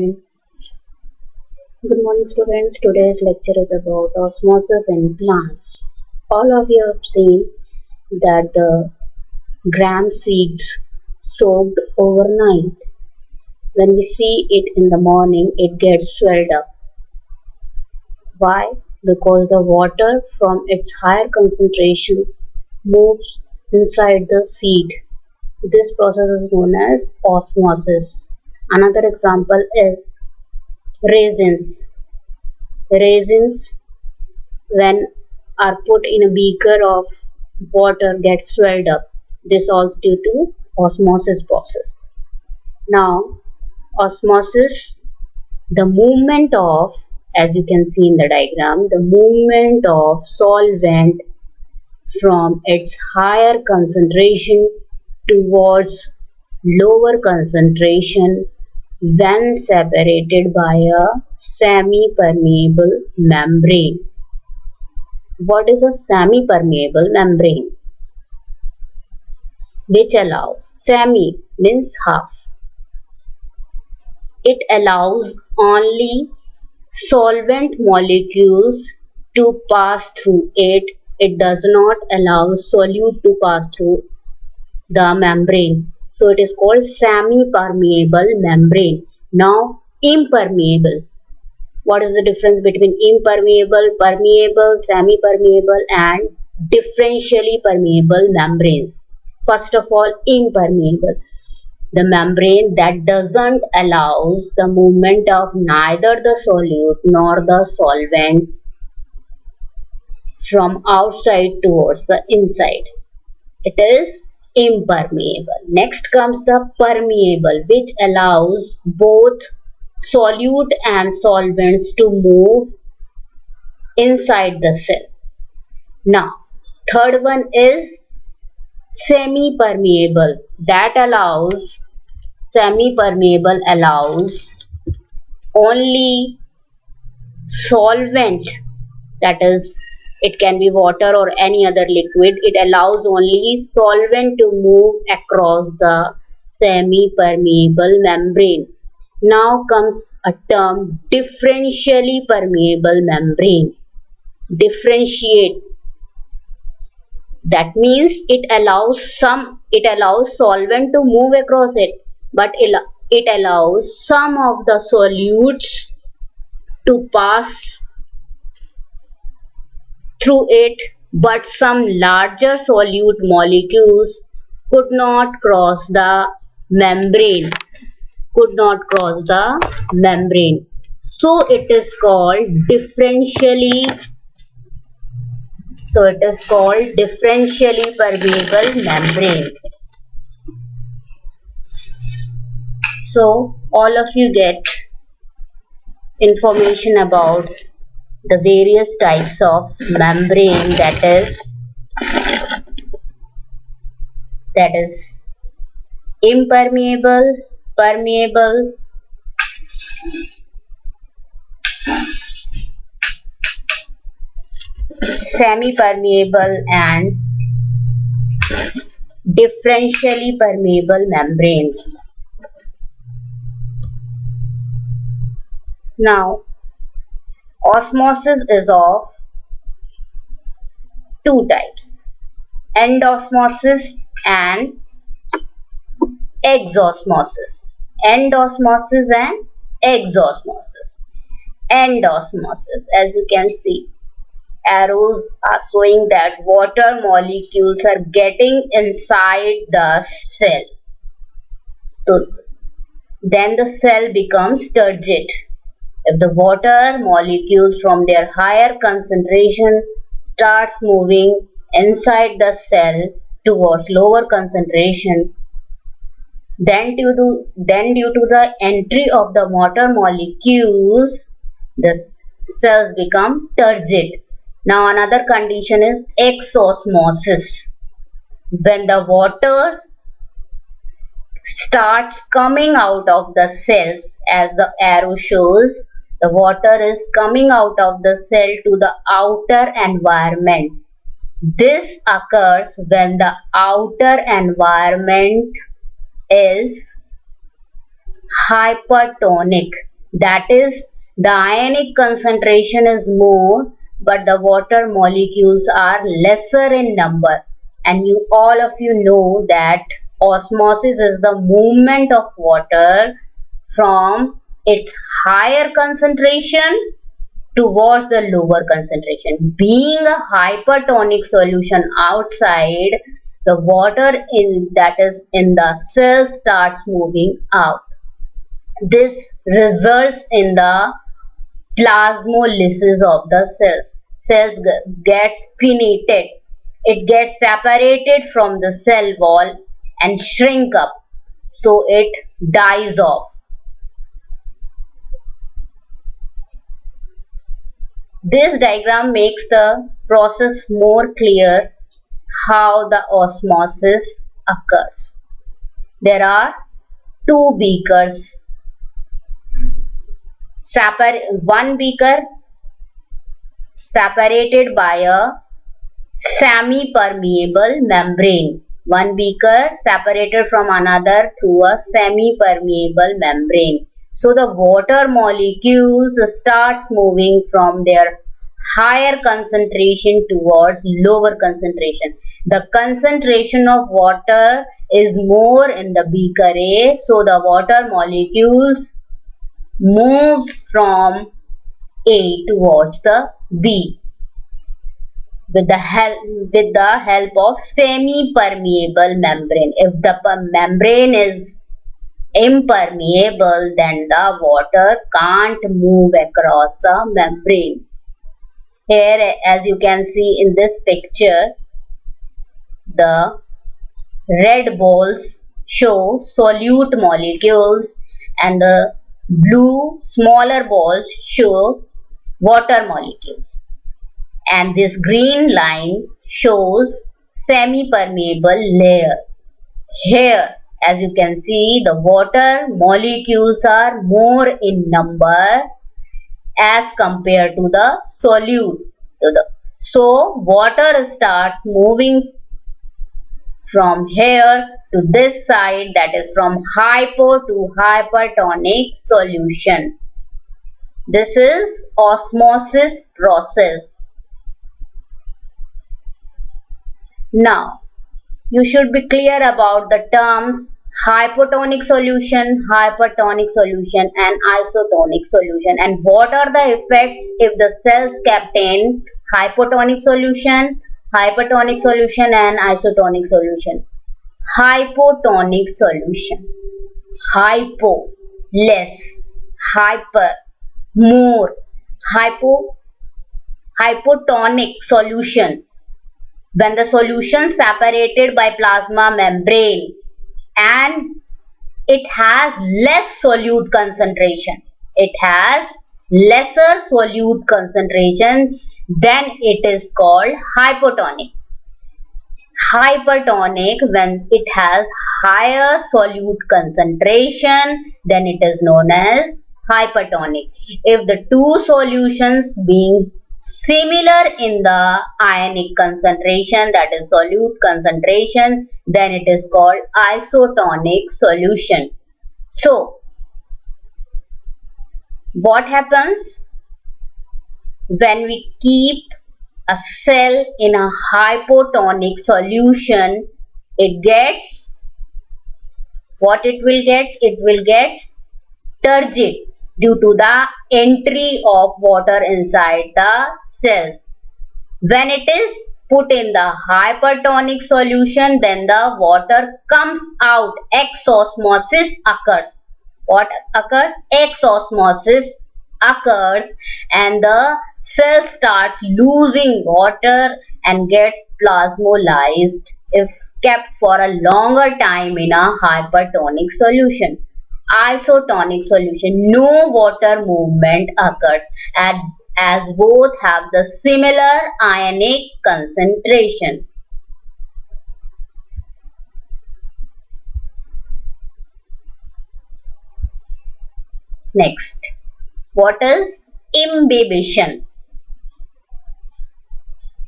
student. Good morning, students. Today's lecture is about osmosis in plants. All of you have seen that the gram seeds soaked overnight. When we see it in the morning, it gets swelled up. Why? Because the water from its higher concentrations moves inside the seed. This process is known as osmosis. Another example is raisins. Raisins, when are put in a beaker of water, get swelled up. This also due to osmosis process. Now, osmosis, the movement of, as you can see in the diagram, the movement of solvent from its higher concentration towards lower concentration when separated by a semi-permeable membrane. What is a semi-permeable membrane? Which allows, semi means half. It allows only solvent molecules to pass through it. It does not allow solute to pass through the membrane. So it is called semi-permeable membrane. Now impermeable. What is the difference between impermeable, permeable, semi-permeable and differentially permeable membranes? First of all, impermeable. The membrane that doesn't allows the movement of neither the solute nor the solvent from outside towards the inside. It is impermeable. Next comes the permeable, which allows both solute and solvents to move inside the cell. Now, third one is semi-permeable. Semi-permeable allows only solvent, that is, it can be water or any other liquid. It allows only solvent to move across the semi-permeable membrane. Now comes a term, differentially permeable membrane. Differentiate. That means it allows solvent to move across it, but it allows some of the solutes to pass through it, but some larger solute molecules could not cross the membrane. So it is called differentially permeable membrane. So all of you get information about the various types of membrane, that is impermeable, permeable, semi-permeable and differentially permeable membranes. Now, osmosis is of two types, endosmosis and exosmosis. Endosmosis and exosmosis. Endosmosis, as you can see, arrows are showing that water molecules are getting inside the cell. So then the cell becomes turgid. If the water molecules from their higher concentration starts moving inside the cell towards lower concentration, then due to the entry of the water molecules, the cells become turgid. Now another condition is exosmosis. When the water starts coming out of the cells, as the arrow shows, the water is coming out of the cell to the outer environment. This occurs when the outer environment is hypertonic. That is, the ionic concentration is more, but the water molecules are lesser in number. And you all of you know that osmosis is the movement of water from its higher concentration towards the lower concentration. Being a hypertonic solution outside, the water that is in the cell starts moving out. This results in the plasmolysis of the cells. Cells gets cremated. It gets separated from the cell wall and shrink up. So it dies off. This diagram makes the process more clear how the osmosis occurs. There are two beakers. One beaker separated by a semi-permeable membrane. One beaker separated from another through a semi-permeable membrane. So the water molecules starts moving from their higher concentration towards lower concentration. The concentration of water is more in the beaker A, so the water molecules moves from A towards the B with the help of semi-permeable membrane. If the membrane is impermeable, then the water can't move across the membrane. Here, as you can see in this picture, the red balls show solute molecules and the blue smaller balls show water molecules. And this green line shows semi-permeable layer. Here, as you can see, the water molecules are more in number as compared to the solute. So, water starts moving from here to this side, that is from hypo to hypertonic solution. This is osmosis process. Now, you should be clear about the terms hypotonic solution, hypertonic solution and isotonic solution, and what are the effects if the cells kept in hypotonic solution, hypertonic solution and isotonic solution. Hypotonic solution. Hypo, less. Hyper, more. Hypotonic solution. When the solution separated by plasma membrane and it has less solute concentration. It has lesser solute concentration, then it is called hypotonic. Hypertonic, when it has higher solute concentration, then it is known as hypertonic. If the two solutions being similar in the ionic concentration, that is solute concentration, then it is called isotonic solution. So, what happens when we keep a cell in a hypotonic solution? It gets, what it will get? It will get turgid due to the entry of water inside the cells. When it is put in the hypertonic solution, then the water comes out. Exosmosis occurs. What occurs? Exosmosis occurs and the cell starts losing water and gets plasmolysed if kept for a longer time in a hypertonic solution. Isotonic solution, no water movement occurs as both have the similar ionic concentration. Next, what is imbibition?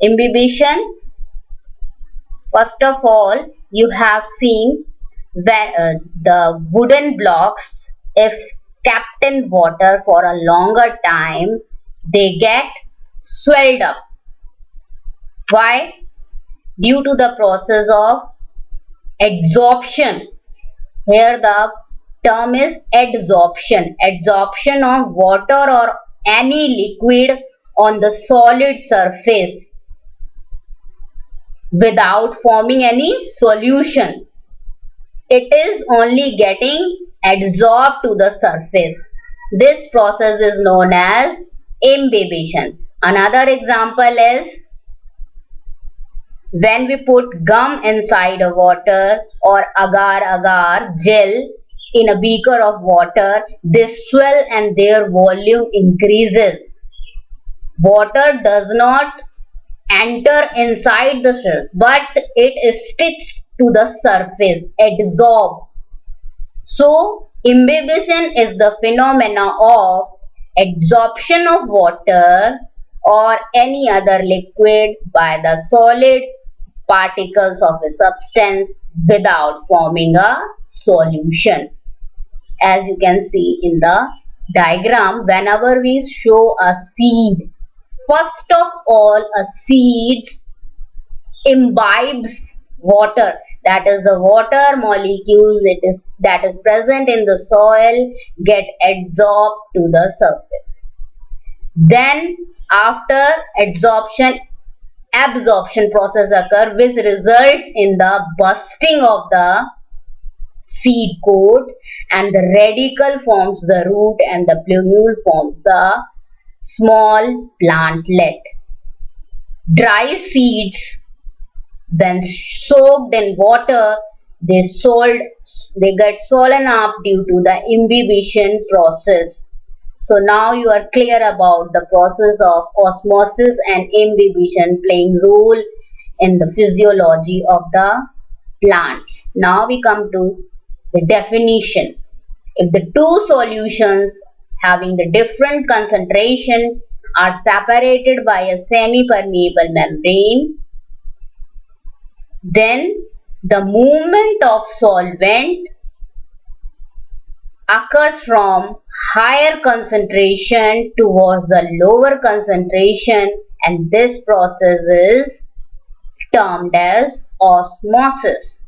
Imbibition, first of all, you have seen the wooden blocks, if kept in water for a longer time, they get swelled up. Why? Due to the process of adsorption. Here the term is adsorption. Adsorption of water or any liquid on the solid surface without forming any solution. It is only getting adsorbed to the surface. This process is known as imbibition. Another example is when we put gum inside a water or agar-agar gel in a beaker of water, they swell and their volume increases. Water does not enter inside the cells, but it sticks to the surface, adsorb. So, imbibition is the phenomena of adsorption of water or any other liquid by the solid particles of a substance without forming a solution. As you can see in the diagram, whenever we show a seed, first of all, a seed imbibes water. That is, the water molecules that is present in the soil get adsorbed to the surface. Then, after absorption process occurs, which results in the bursting of the seed coat, and the radicle forms the root and the plumule forms the small plantlet. Dry seeds, when soaked in water, they get swollen up due to the imbibition process. So now you are clear about the process of osmosis and imbibition playing role in the physiology of the plants. Now we come to the definition. If the two solutions having the different concentration are separated by a semi-permeable membrane, then the movement of solvent occurs from higher concentration towards the lower concentration, and this process is termed as osmosis.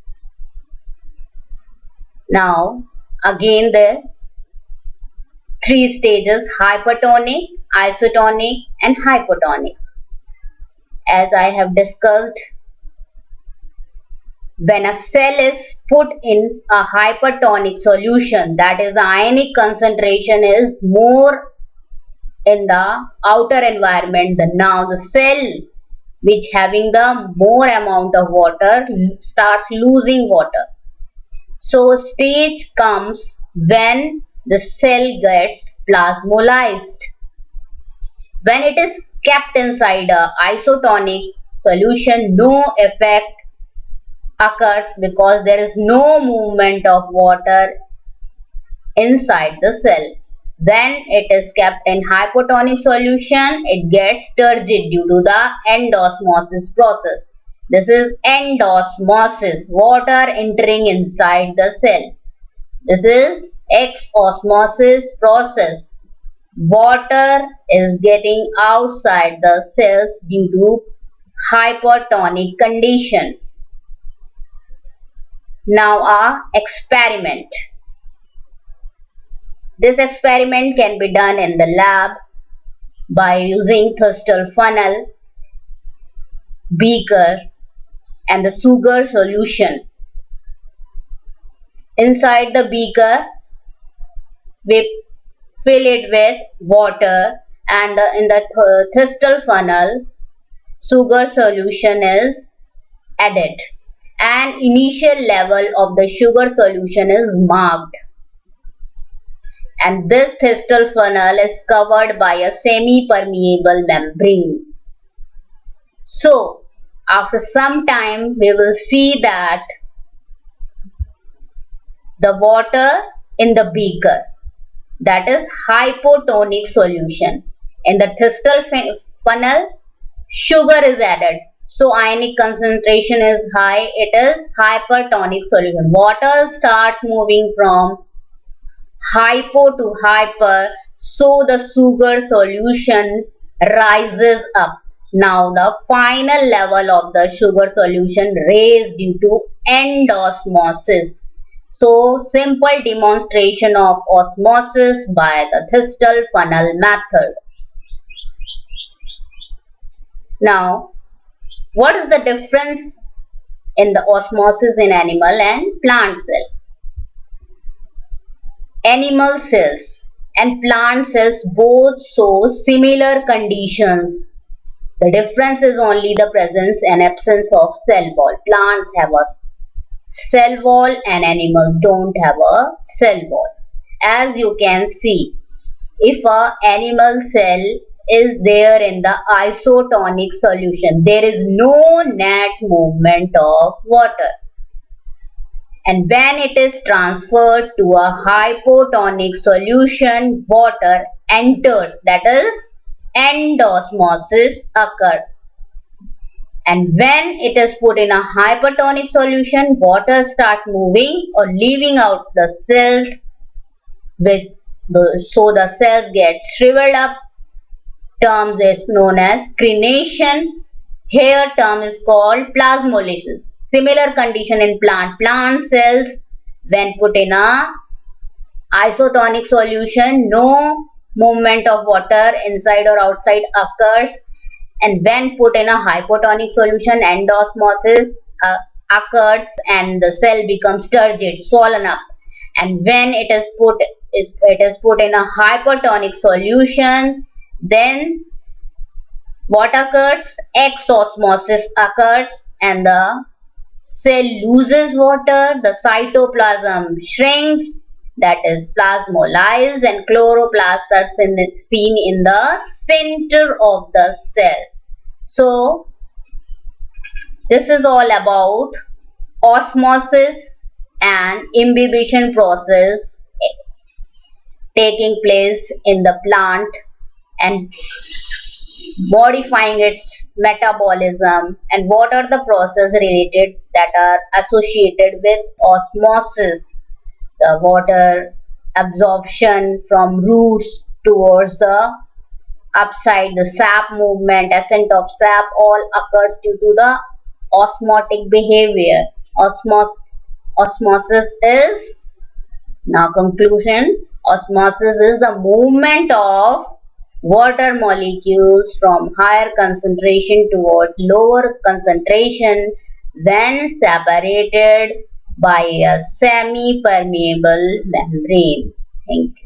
Now, again the three stages: hypertonic, isotonic and hypotonic. As I have discussed, when a cell is put in a hypertonic solution, that is, the ionic concentration is more in the outer environment, now the cell which having the more amount of water starts losing water. So a stage comes when the cell gets plasmolysed. When it is kept inside a isotonic solution, no effect occurs because there is no movement of water inside the cell. When it is kept in hypotonic solution, it gets turgid due to the endosmosis process. This is endosmosis, water entering inside the cell. This is exosmosis process. Water is getting outside the cells due to hypotonic condition. Now a experiment. This experiment can be done in the lab by using Thustal funnel, beaker and the sugar solution. Inside the beaker, we fill it with water, and in the Thustal funnel, sugar solution is added. An initial level of the sugar solution is marked, and this Thustal funnel is covered by a semi-permeable membrane. So, after some time, we will see that the water in the beaker, that is hypotonic solution. In the Thustal funnel, sugar is added. So ionic concentration is high, it is hypertonic solution. Water starts moving from hypo to hyper, so the sugar solution rises up. Now the final level of the sugar solution raised due to end osmosis. So simple demonstration of osmosis by the Thistell funnel method. Now, what is the difference in the osmosis in animal and plant cell? Animal cells and plant cells both show similar conditions. The difference is only the presence and absence of cell wall. Plants have a cell wall and animals don't have a cell wall. As you can see, if a animal cell is there in the isotonic solution, there is no net movement of water. And when it is transferred to a hypotonic solution, water enters, that is end osmosis occurs. And when it is put in a hypertonic solution, water starts moving or leaving out the cells, so the cells get shriveled up. Term is known as crenation. Here term is called plasmolysis. Similar condition in plant cells, when put in a isotonic solution, no movement of water inside or outside occurs, and when put in a hypotonic solution, end osmosis occurs and the cell becomes turgid, swollen up. And when it is put in a hypertonic solution, then what occurs? Exosmosis occurs and the cell loses water, the cytoplasm shrinks, that is plasmolyzed, and chloroplasts are seen in the center of the cell. So this is all about osmosis and imbibition process taking place in the plant and modifying its metabolism, and what are the processes related that are associated with osmosis. The water absorption from roots towards the upside, the sap movement, ascent of sap, all occurs due to the osmotic behavior. Osmosis is, now conclusion, osmosis is the movement of water molecules from higher concentration towards lower concentration when separated by a semi-permeable membrane. Thank you.